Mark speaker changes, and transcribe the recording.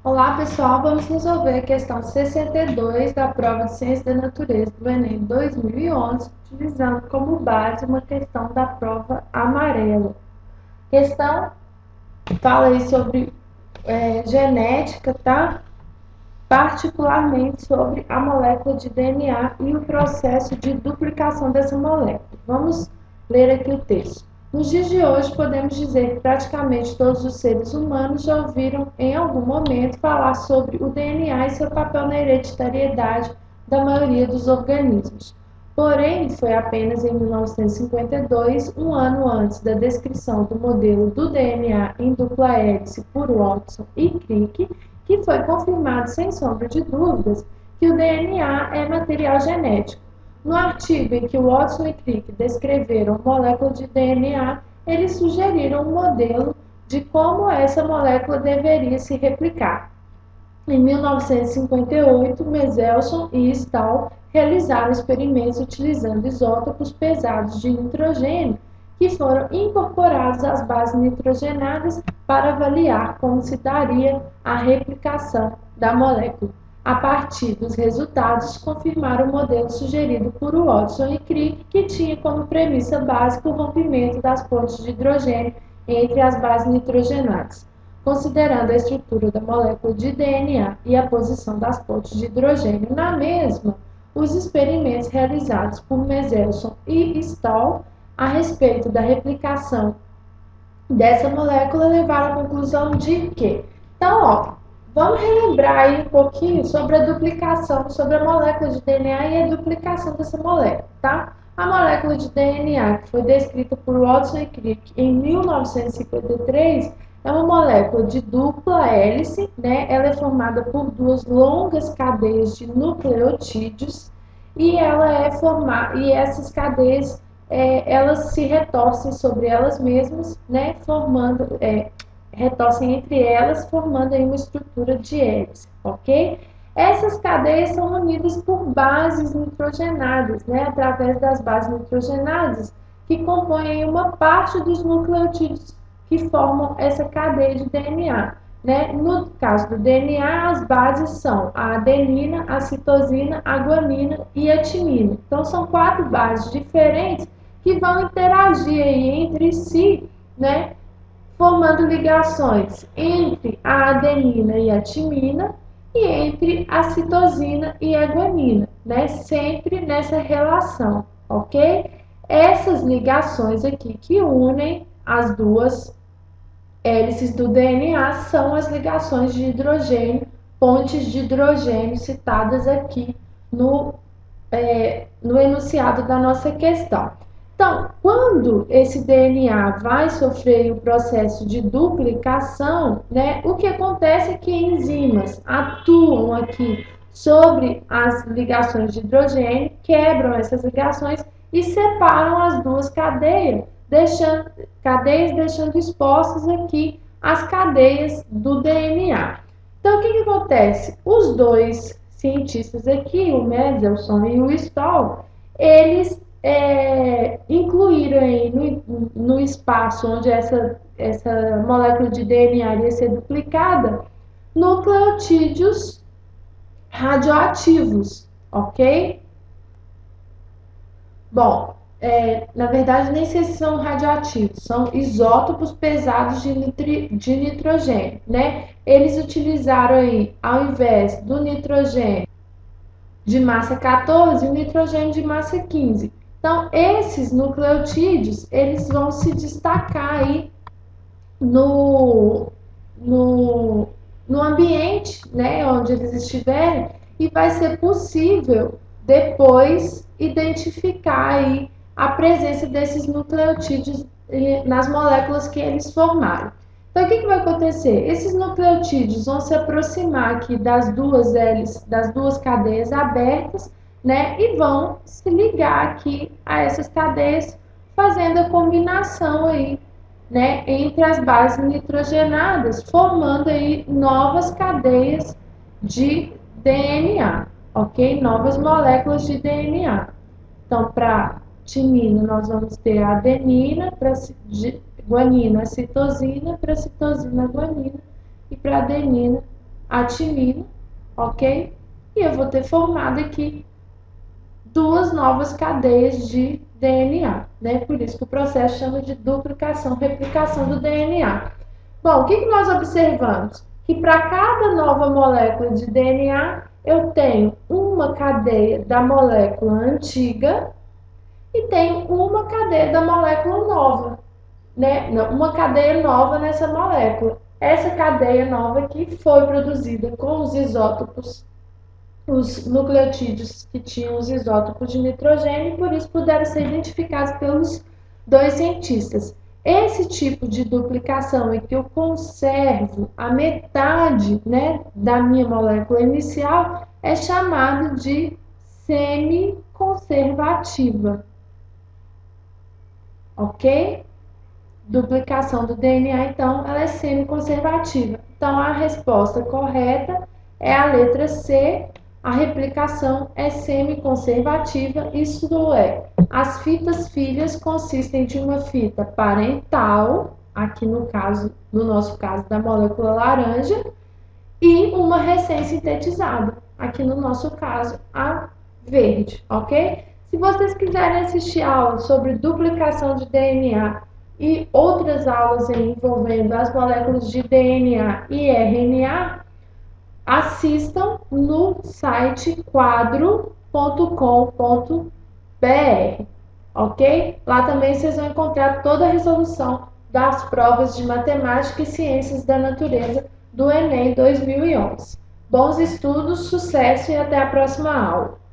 Speaker 1: Olá pessoal, vamos resolver a questão 62 da prova de Ciência da Natureza do Enem 2011, utilizando como base uma questão da prova amarela. Questão fala aí sobre genética, tá? Particularmente sobre a molécula de DNA e o processo de duplicação dessa molécula. Vamos ler aqui o texto. Nos dias de hoje, podemos dizer que praticamente todos os seres humanos já ouviram em algum momento falar sobre o DNA e seu papel na hereditariedade da maioria dos organismos. Porém, foi apenas em 1952, um ano antes da descrição do modelo do DNA em dupla hélice por Watson e Crick, que foi confirmado sem sombra de dúvidas que o DNA é material genético. No artigo em que Watson e Crick descreveram molécula de DNA, eles sugeriram um modelo de como essa molécula deveria se replicar. Em 1958, Meselson e Stahl realizaram experimentos utilizando isótopos pesados de nitrogênio que foram incorporados às bases nitrogenadas para avaliar como se daria a replicação da molécula. A partir dos resultados, confirmaram o modelo sugerido por Watson e Crick, que tinha como premissa básica o rompimento das pontes de hidrogênio entre as bases nitrogenadas. Considerando a estrutura da molécula de DNA e a posição das pontes de hidrogênio na mesma, os experimentos realizados por Meselson e Stahl a respeito da replicação dessa molécula levaram à conclusão de que, então, vamos relembrar aí um pouquinho sobre a duplicação, sobre a molécula de DNA e a duplicação dessa molécula, tá? A molécula de DNA, que foi descrita por Watson e Crick em 1953, é uma molécula de dupla hélice, né? Ela é formada por duas longas cadeias de nucleotídeos e e essas cadeias elas se retorcem sobre elas mesmas, né? Retorcem entre elas, formando aí uma estrutura de hélice, ok? Essas cadeias são unidas por bases nitrogenadas, né? Através das bases nitrogenadas que compõem uma parte dos nucleotídeos que formam essa cadeia de DNA. Né? No caso do DNA, as bases são a adenina, a citosina, a guanina e a timina. Então, são 4 bases diferentes que vão interagir aí entre si, né? Formando ligações entre a adenina e a timina e entre a citosina e a guanina, né? Sempre nessa relação, ok? Essas ligações aqui que unem as duas hélices do DNA são as ligações de hidrogênio, pontes de hidrogênio citadas aqui no enunciado da nossa questão. Então, quando esse DNA vai sofrer o processo de duplicação, né, o que acontece é que enzimas atuam aqui sobre as ligações de hidrogênio, quebram essas ligações e separam as duas cadeias, deixando expostas aqui as cadeias do DNA. Então, o que acontece? Os dois cientistas aqui, o Meselson e o Stahl, eles incluíram aí no espaço onde essa molécula de DNA ia ser duplicada, nucleotídeos radioativos, ok? Bom, na verdade, nem sei se são radioativos, são isótopos pesados de nitrogênio, né? Eles utilizaram aí, ao invés do nitrogênio de massa 14, o nitrogênio de massa 15. Então, esses nucleotídeos, eles vão se destacar aí no ambiente, né, onde eles estiverem, e vai ser possível depois identificar aí a presença desses nucleotídeos nas moléculas que eles formaram. Então, o que vai acontecer? Esses nucleotídeos vão se aproximar aqui das duas hélices, das duas cadeias abertas, né? E vão se ligar aqui a essas cadeias, fazendo a combinação aí, né? Entre as bases nitrogenadas, formando aí novas cadeias de DNA, ok? Novas moléculas de DNA. Então, para timina, nós vamos ter a adenina, para guanina, a citosina, para citosina, a guanina, e para adenina, a timina, ok? E eu vou ter formado aqui duas novas cadeias de DNA, né? Por isso que o processo chama de duplicação, replicação do DNA. Bom, o que nós observamos? Que para cada nova molécula de DNA, eu tenho uma cadeia da molécula antiga e tenho uma cadeia da molécula nova, né? Não, uma cadeia nova nessa molécula. Essa cadeia nova aqui foi produzida com os isótopos, os nucleotídeos que tinham os isótopos de nitrogênio e por isso puderam ser identificados pelos dois cientistas. Esse tipo de duplicação em que eu conservo a metade, né, da minha molécula inicial é chamado de semiconservativa, ok? Duplicação do DNA, então, ela é semiconservativa. Então, a resposta correta é a letra C. A replicação é semiconservativa, isto é, as fitas filhas consistem de uma fita parental, aqui no nosso caso da molécula laranja, e uma recém-sintetizada, aqui no nosso caso a verde, ok? Se vocês quiserem assistir aulas sobre duplicação de DNA e outras aulas envolvendo as moléculas de DNA e RNA, assistam no site quadro.com.br, ok? Lá também vocês vão encontrar toda a resolução das provas de matemática e ciências da natureza do Enem 2011. Bons estudos, sucesso e até a próxima aula!